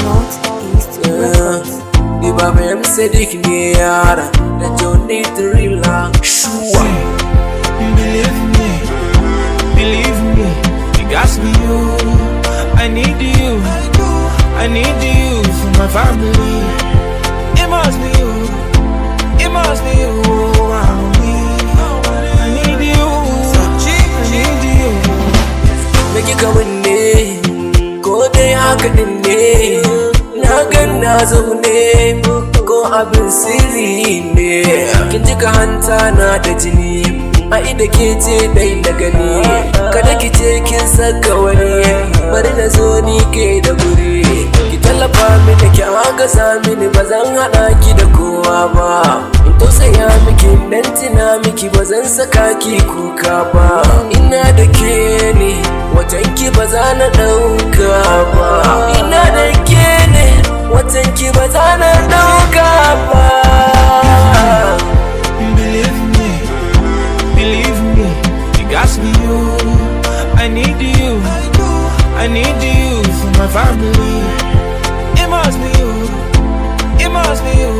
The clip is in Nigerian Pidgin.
Northeast Records. Ibabem Sedik Niara, that you need to relax. Sure. Believe me, you got me you. I need you, I need you for my family. It must be you, it must be you. I need you, I need you. Make you come in there, go there, I can in there. Nagan na zaune ko abin sirri ne. Kin jika hanta na da jini, a ida ke ce dai da gani. Kada ki ce kin saka wani, bari na zo ni ke da guri. Ki tallafa mini ki agaza mini, ba zan haɗa ki da kowa ba. In tausaya miki dan tina miki, ba zan saka ki kuka ba. Ina da ke ne, watanki ba za na ɗauka ba. Ina da ke ne, watanki ba za na ɗauka ba. Believe me, you got me you. I need you, I need you for my family. It must be you, it must be you.